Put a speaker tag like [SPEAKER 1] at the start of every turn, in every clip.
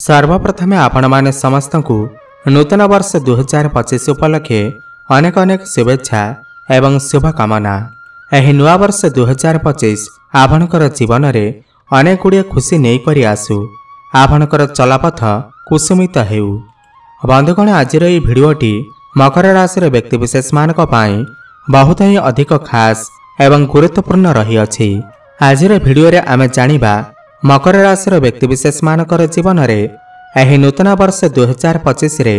[SPEAKER 1] सर्वप्रथमे आपण माने समस्त को नूतन वर्ष 2025 उपलक्षे अनेक अनेक शुभेच्छा एवं शुभकामना। एही नुआ वर्ष 2025 आपणकर जीवन में अनेक गुड़िए खुशी नहीं करी आसु। आपणकर चलापथ कुसुमित हेउ। बंधुगण आज भिडियोटी मकर राशि व्यक्तिविशेष मानक पाई बहुत ही अधिक खास एवं गुरुत्वपूर्ण रही अछि। आज भिडियो रे आमे जानिबा मकर राशि व्यक्तिविशेष मानकर जीवन में एही नूतन वर्ष 2025 रे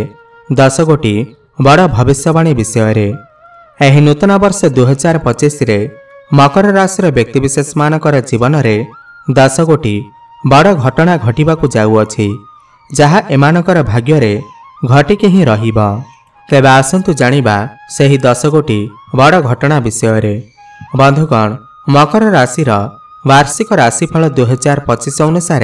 [SPEAKER 1] 10 गोटी बड़ भविष्यवाणी विषय रे। एही नूतन वर्ष 2025 रे मकर राशि व्यक्तिविशेष मानकर जीवन में 10 गोटी बड़ घटना घटिबाकु जाउअछि, जहा एमानकर भाग्य रे घटिके ही रहिबा। तेबे आसंतु जानिबा सेही 10 गोटी बड़ घटना विषय रे। बंधुगण, मकर राशि वार्षिक राशिफल 2025 अनुसार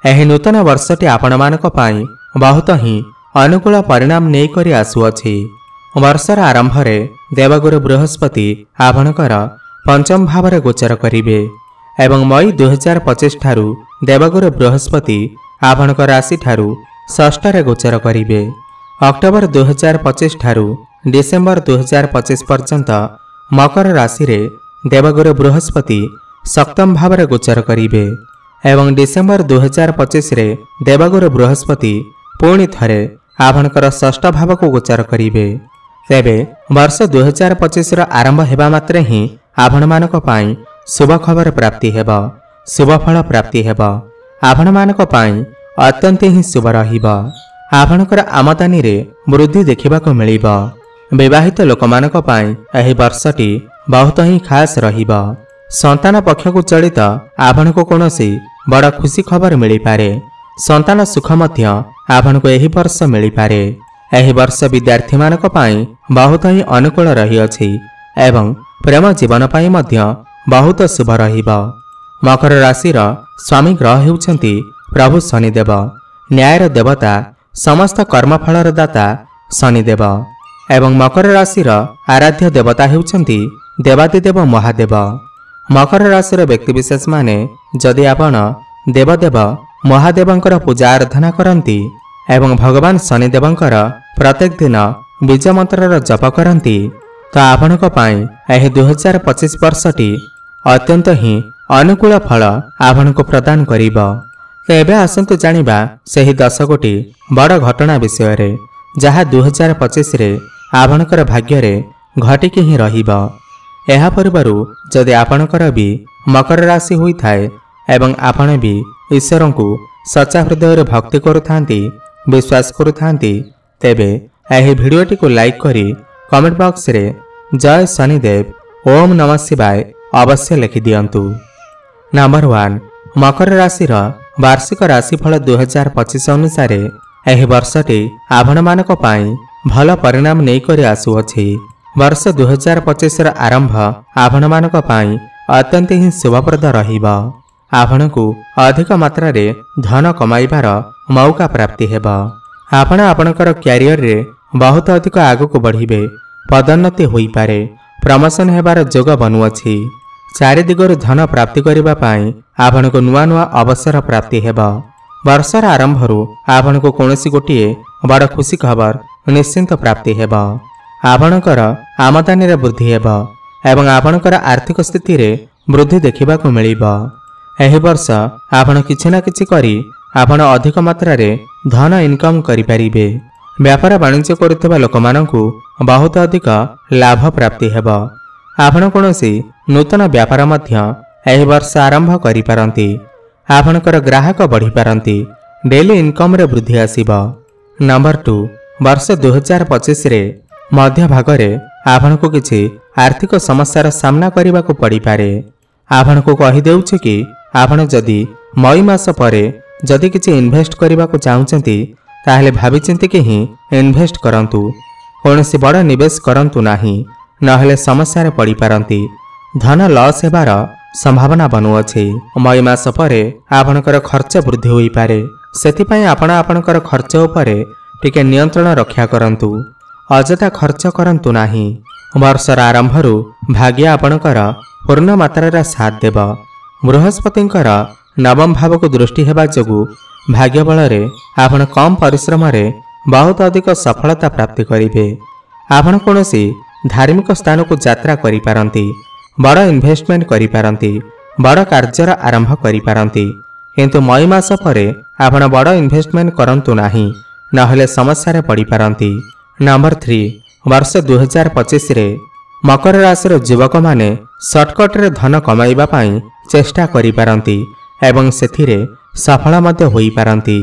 [SPEAKER 1] एही नूतन वर्षटी आपण मानक पाई बहुत ही अनुकूल परिणाम नहीं करी आसुअछि। वर्षर आरंभ रे देवगुरु बृहस्पति आपणकर पंचम भाव रे गोचर करिवे एवं मई 2025 ठारू देवगुरु बृहस्पति आपणकर राशि ठारू षष्ठ रे गोचर करिवे। अक्टोबर 2025 ठारू डिसेम्बर 2025 पर्यंत मकर राशि रे देवगुरु बृहस्पति सप्तम भाव रे गोचर करिवे एवं डिसेम्बर 2025 रे देवगुरु बृहस्पति पुणी थरे आपणकर षष्ठ भाव को गोचर करिवे। तेबे वर्ष 2025 आरंभ हेबा मात्रे ही आपण मानक पाई शुभ खबर प्राप्ति हेबा, शुभ फल प्राप्ति हेबा। आपण मानक पाई अत्यंत ही शुभ रहिबा। आपणकर आमदानी रे वृद्धि देखिबाको मिलिबा। विवाहित लोक मानक पाई एही वर्षटी बहुत ही खास रहिबा। संतान पक्ष को चलित आपण को कोनोसी बड़ा खुशी खबर मिल पारे। संतान सुख मध्य आपण को एही वर्ष मिल पारे। एही वर्ष विद्यार्थी मानक पाई बहुत ही अनुकूल रही अछि एवं प्रेम जीवन पाई मध्य बहुत शुभ रहिबा। मकर राशि स्वामी ग्रह हेउछंती प्रभु शनिदेव, न्यायर देवता, समस्त कर्मफलर दाता शनिदेव एवं मकर राशि आराध्य देवता हेउछंती देवादिदेव महादेव। मकर राशि व्यक्तिविशेष माने जदि आपण देवदेव महादेवंकर पूजा आराधना करती एवं भगवान शनिदेवंकर प्रत्येक दिन बीज मंत्र जप करती तो आपण एही 2025 वर्षटी अत्यंत ही अनुकूल फल आपण को प्रदान करिबा। तो एबे आसंतु जानिबा सेही 10 गोटी बड़ घटना विषय रे, जहा 2025 रे आपणकर भाग्य रे घटिके ही रहिबा। एहा परिबारु जदि आपणकर भी मकर राशि होई थाए एवं आपण भी ईश्वर को सच्चा हृदय भक्ति करुथांती, विश्वास करुथांती, तेबे एही भिडियोटी को लाइक करी कमेंट बॉक्स रे जय शनिदेव ओम नमः शिवाय अवश्य लिखि दियंतु। नंबर 1, मकर राशि वार्षिक राशिफल 2025 अनुसार एही वर्षटी आपण मानक पाई भल परिणाम नहीं करी आसुअछि। वर्ष 2025 आरंभ आपण मानक पाई अत्यंत ही शुभप्रद रहिबा। आपण को अधिक मात्रा रे धन कमाइबार मौका प्राप्ति हेबा। आपण आपणकर क्यारियर रे बहुत अधिक आगको बढ़िबे। पदोन्नति होई पारे, प्रमोशन हेबार जोग बनुअछि। चारि दिगरु धन प्राप्ति करिबा पाई आपण को नुआ नुआ अवसर प्राप्ति हेबा। वर्षर आरंभरु आपण को कोनोसी गोटिए बड़ खुशी खबर निश्चिंत प्राप्ति हेबा। आपणकर आमदानी रे वृद्धि हेबा एवं आपणकर आर्थिक स्थिति रे वृद्धि देखिबाको मिलिबा। एही वर्ष आपण किछि ना किछि करी आपण अधिक मात्रा रे धन इनकम करि परिबे। व्यापार वाणिज्य करुथबा लोकमानंकु बहुत अधिक लाभ प्राप्ति हेबा। आपण कोनोसी नूतन व्यापार मध्य एही वर्ष आरंभ करि पारंती। आपणकर ग्राहक बढ़ी पारंती। डेली इनकम रे वृद्धि आसीबा। नंबर 2, वर्ष 2025 रे मध्य भागरे आपण को किछि आर्थिक समस्यार सामना करने को पड़ी पारे। आपण को कहि देउछि कि आपण जदि मई मास परे जदि किछि इन्वेस्ट करने को चाहुचंती ताहले भाबी चिंती के ही इन्वेस्ट करंतु। कोनोसी बड़ निवेश करंतु नाही, नहले समस्या रे पड़ी पारंती। धन लॉस हेबार संभावना बनुअछि। मई मास परे आपणकर खर्च वृद्धि होई पारे। सेति आपण आपणकर खर्च उपरे टिके नियंत्रण रक्षा करंतु। अजथा खर्च करंतु नाही। वर्षर आरंभरु भाग्य आपणकर पूर्ण मात्रा साथ देव। बृहस्पतिंकर नवम भाव को दृष्टि हेबा जोगु भाग्य बल आपण कम परिश्रम बहुत अधिक सफलता प्राप्ति करेंगे। आपण कौनसी धार्मिक स्थान को यात्रा करिपारंती, बड़ इन्वेस्टमेंट करिपारंती, बड़ कार्यर आरंभ करिपारंती। किंतु मई मास परे आपण बड़ इन्वेस्टमेंट करंतु नाही, नहले समस्या रे पड़ी पारंती। नंबर 3, वर्ष 2025 रे मकर राशि युवक माने शॉर्टकट रे धन कमाइबा पाई चेष्टा करिपारंती एवं सेथिरे सफल मध्य होई पारंती।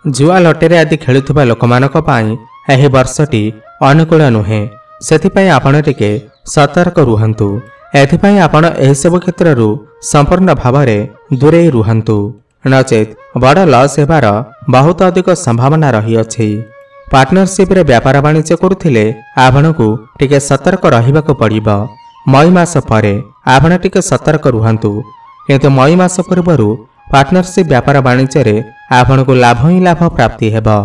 [SPEAKER 1] जुआ लटेरी आदि खेलुथिबा लोकमानक पाई एही वर्षटी अनुकूल नुहे, सेथिपाई आपण टिके सतर्क रुहंतु। एथिपाई आपण एही सब क्षेत्ररू संपूर्ण भावरे दूरे रुहंतु, नचेत बड़ लॉस हेबार बहुत अधिक संभावना रही अछि। पार्टनरशिप रे व्यापार वाणिज्य करुथिले आपणकू टिके सतर्क रहिबाक पड़िबो। मई मास परे आपण टिके सतर्क रुहंतु, किंतु मई मास पूर्वरु पार्टनरशिप व्यापार वाणिज्य रे आपणकू लाभ ही लाभ प्राप्ति हेबो।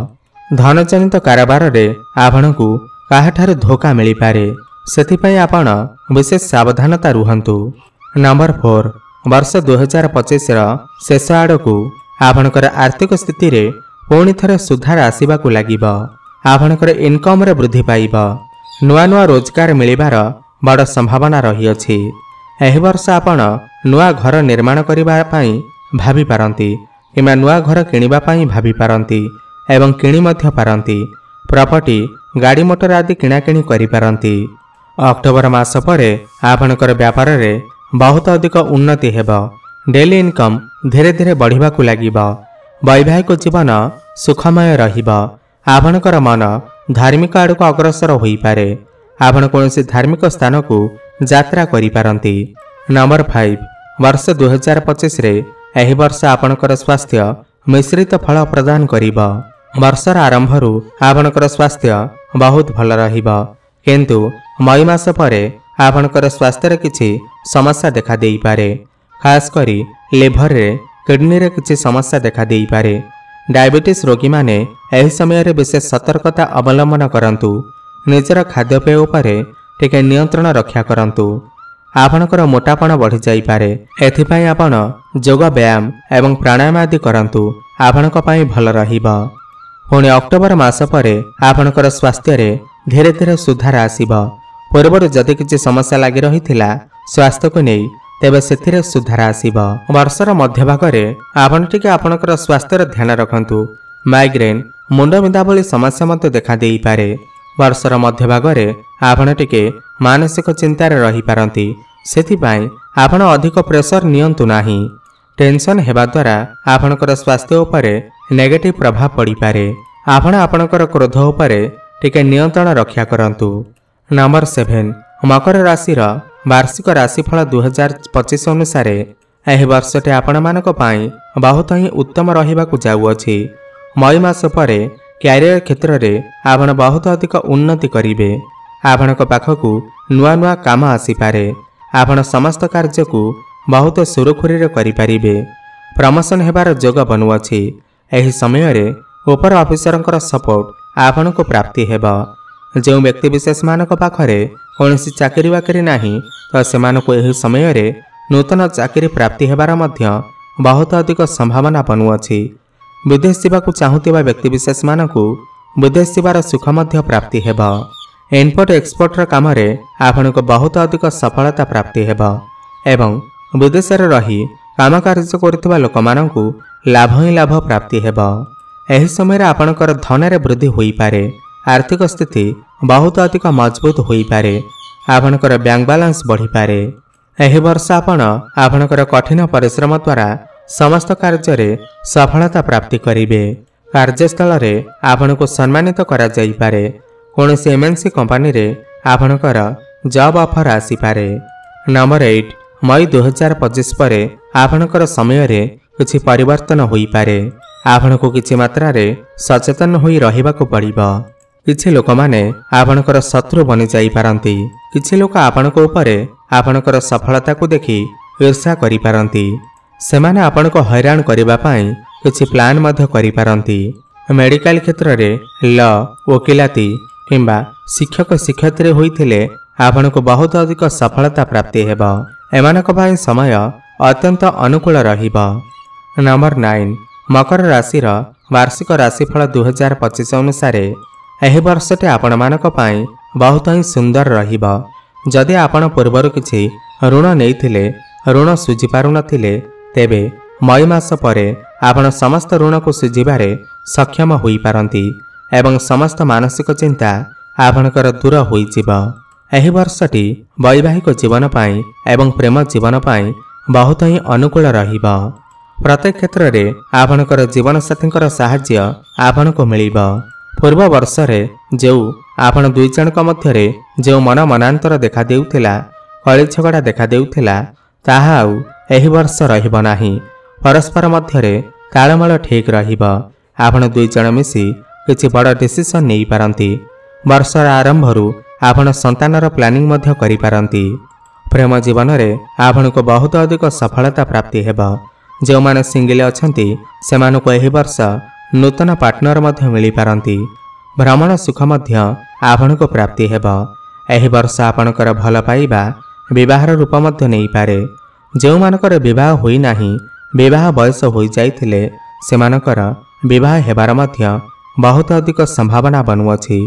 [SPEAKER 1] धन जनित कारोबार रे आपणकू काहाठारु धोखा मिली पारे, सेथिपई आपण विशेष सावधानता रुहंतु। नंबर 4, वर्ष 2025 रा शेष आड़कू आपणकर आर्थिक स्थिति रे पुणी थरे सुधार आसीबाकू लागिबो। आपणकर इनकम रे वृद्धि पाइबो, नुआ नुआ रोजगार मिलिबार बड़ संभावना रही अछि। एही वर्ष आपण नुआ घर निर्माण करिबा पई भाबी पारंती किमा नुआ घर किनिबा पई भाबी पारंती एवं किनि मध्य पारंती। प्रॉपर्टी, गाड़ी मोटर आदि किणाकिणी करि पारंती। अक्टोबर मास परे आपणकर व्यापार रे बहुत अधिक उन्नति हेबो। डेली इनकम धीरे धीरे बढ़िबाकू लागिबो। वैवाहिक जीवन सुखमय रहिबो। आपणकर मन धार्मिक आड़क अग्रसर होई पारे। आपण कोनोसी धार्मिक स्थान को यात्रा करि पारंती। नंबर 5, वर्ष 2025 रे एही वर्ष आपणकर स्वास्थ्य मिश्रित फल प्रदान करिबो। वर्षर आरंभरू आपणकर स्वास्थ्य बहुत भल रहिबो, किंतु मई मास परे आपणकर स्वास्थ्य रे किछि समस्या देखा देई पारे। खास करी लिवर रे, किडनी रे किछि समस्या देखा देई पारे। डायबिटीज रोगी माने एही समय रे विशेष सतर्कता अवलंबन करंतु। निजर खाद्यपेय उपरे टिके नियंत्रण रक्षा करंतु। आपणकर मोटापण बढ़ी जाई पारे, एथिपाई आपण योग व्यायाम एवं प्राणायाम आदि करंतु, आपणक पई भल रहिबो। पुणी अक्टोबर मास परे आपणकर स्वास्थ्य रे धीरे धीरे सुधार आसीबो। पूर्व जदि किछि समस्या लागि रहिथिला स्वास्थ्य को नहीं, तेबे सेथिरे सुधार आसीबो। वर्षर मध्य भागरे आपण टिके आपणकर स्वास्थ्य रे ध्यान रखंतु। माइग्रेन, मुंड बिंधा भली समस्या मते देखा देई पारे। वर्षर मध्य भागरे आपण टिके मानसिक चिंता रे रही पारंती, सेथिपाई आपण अधिक प्रेशर नियंतु नाही। टेंशन हेबा द्वारा आपणकर स्वास्थ्य उपरे नेगेटिव प्रभाव पड़ी पारे। आपण आपणकर क्रोध उपरे टिके नियंत्रण रक्षा करंतु। नंबर 7, मकर राशि वार्षिक राशिफल 2025 अनुसार एही वर्षटे आपण मानक पाई बहुत ही उत्तम रहिबाकू जाउअछि। मई मास परे क्यारियर क्षेत्र रे आपण बहुत अधिक उन्नति करिवे। आपणक पाखकू नुआ नुआ काम आसी पारे। आपण समस्त कार्य को बहुत सुरखुरी रे करि पारिबे। प्रमोशन हेबार योग बनुअछि। एही समय रे ऊपर ऑफिसरंकर सपोर्ट आपणको प्राप्ति हेबो। जो व्यक्ति विशेष मानक पाखरे कौनसी चाकरी बाकरी नाही, तो सेमानको एही समय रे नूतन चाकरी प्राप्ति हेबार मध्य बहुत अधिक संभावना बनुअछि। विदेश जावाकू चाहुथिबा व्यक्ति विशेष मानकू विदेश जावार सुख मध्य प्राप्ति हेबो। इम्पोर्ट एक्सपोर्ट काम रे आपणको बहुत अधिक सफलता प्राप्ति हेबो एवं विदेश रे रही काम कार्य करथिबा लोकमानंकू लाभ ही लाभ प्राप्ति हेबो। एही समय रे आपणकर धन रे वृद्धि होई पारे। आर्थिक स्थिति बहुत अधिक मजबूत होई पारे। आपणकर बैंक बैलेंस बढ़ी पारे। एही वर्ष आपणकर कठिन परिश्रम द्वारा समस्त कार्य रे सफलता प्राप्ति करिवे। कार्यस्थल रे आपणको सम्मानित करा जाई पारे। कोनोसी एमएनसी कंपनी रे आपणकर जॉब ऑफर आसी पारे। नंबर 8, मई 2025 परे आपणकर समय रे किछि परिवर्तन होई पारे। आपणको किछि मात्रा रे सचेतन होई रहिबाकू पड़िबो। किछि लोक माने आपणकर शत्रु बनि जाई पारंती। किछि लोक आपणको उपरे आपणकर सफलता को देखि ईर्ष्या करि पारंती। सेमाने आपणको हैरान करिबा पई किछि प्लान मध्य करि पारंती। मेडिकल क्षेत्र रे लॉ, वकिलाती किंबा शिक्षक शिक्षयित्री होइथिले आपणको बहुत अधिक सफलता प्राप्ति हेबो। एमानक पई समय अत्यंत अनुकूल रहिबो। नंबर 9, मकर राशिर वार्षिक राशिफल 2025 अनुसार एही वर्षटी आपण मानक पई बहुत ही सुंदर रहिबो। जदि आपण पूर्वर किछि ऋण नेइथिले ऋण सुझी पारु नथिले तेबे मई मास परे आपण समस्त ऋण को सुझिबारे सक्षम होई पारंती एवं समस्त मानसिक चिंता आपणकर दूर होई जिवो। एही वर्षटी वैवाहिक जीवन पई एवं प्रेम जीवन पई बहुत ही अनुकूल रहिबो। प्रत्येक क्षेत्र रे आपणकर जीवन साथींकर सहाय्य आपणको मिलिबो। पूर्व वर्ष रे जो आपण दुई जनक मध्यरे जो मन मनांतर देखा देउथिला कଳି झगड़ा देखा देउथिला ताहा आउ एही वर्ष रहिबो नाही। परस्पर मध्यरे ताळमेळ ठीक रहिबो। आपण दुई जण मिसी किछि बड़ डिसिजन नेई पारंती। वर्षर आरंभरू आपण संतानर प्लानिंग मध्य करि पारंती। प्रेम जीवन रे आपणको बहुत अधिक सफलता प्राप्ति हेबो। जो माने सिंगल अछंती सेमानको एही वर्ष नूतन पार्टनर मध्य मिली पारंती। भ्रमण सुख मध्य आपणको प्राप्ति हेबो। एही वर्ष आपणकर भल पाइबा विवाहर रूप मध्य नेई पारे। जो मानकर विवाह होई नाही विवाह बयस होई जाइथिले सेमानकर विवाह हेबार मध्य बहुत अधिक संभावना बनुअछि।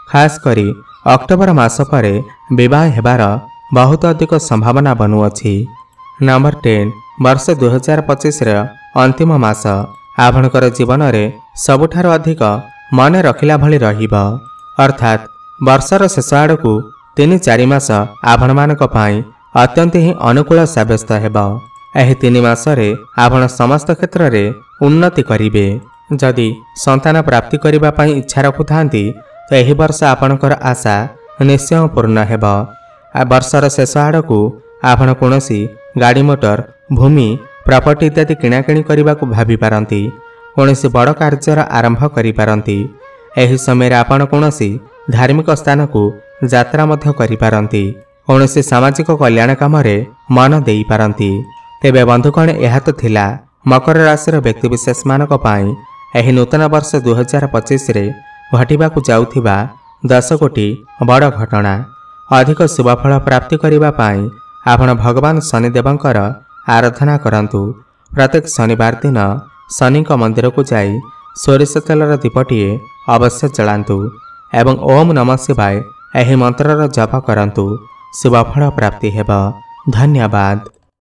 [SPEAKER 1] खास करी अक्टोबर मास परे विवाह हेबार बहुत अधिक संभावना बनुअछि। नंबर 10 वर्ष 2025 रे अंतिम मास आपणकर जीवन रे सबुठार अधिक मन रखिला भली रहिबो। अर्थात वर्षर शेष आड़कू 3-4 मास आपण मानक पई अत्यंत ही अनुकूल साब्यस्त हेबो। एही 3 मास रे आपण समस्त क्षेत्र रे उन्नति करिवे। जदि संतान प्राप्ति करिबा पई इच्छा रखुथांती तो एही वर्ष आपणकर आशा निश्चय पूर्ण हेबो। वर्षर शेष आड़कू आपण कोनोसी गाड़ी मोटर भूमि प्रॉपर्टी इत्यादि किणाकिणी करने भाभी पारंती। कोनोसी बड़ कार्यर आरंभ करि पारंती। एही समय आपण कोनोसी धार्मिक स्थान को यात्रा मध्य करि पारंती। कोनोसी सामाजिक कल्याण काम रे मन देई पारंती। तेबे बंधुगण यह तो थिला मकर राशि व्यक्तिविशेष मानक पई एही नूतन वर्ष 2025 रे घटिबाकू जाउथिबा 10 कोटी बड़ घटना। अधिक शुभफल प्राप्ति करिबा पई आपण भगवान शनिदेवंकर आराधना करंतु। प्रत्येक शनिवार दिन शनि मंदिर को जाई सोरिष तेलर दीपटीए अवश्य जलांतु एवं ओम नमः शिवाय एही मंत्रर जप करंतु। शुभफल प्राप्ति हेबो। धन्यवाद।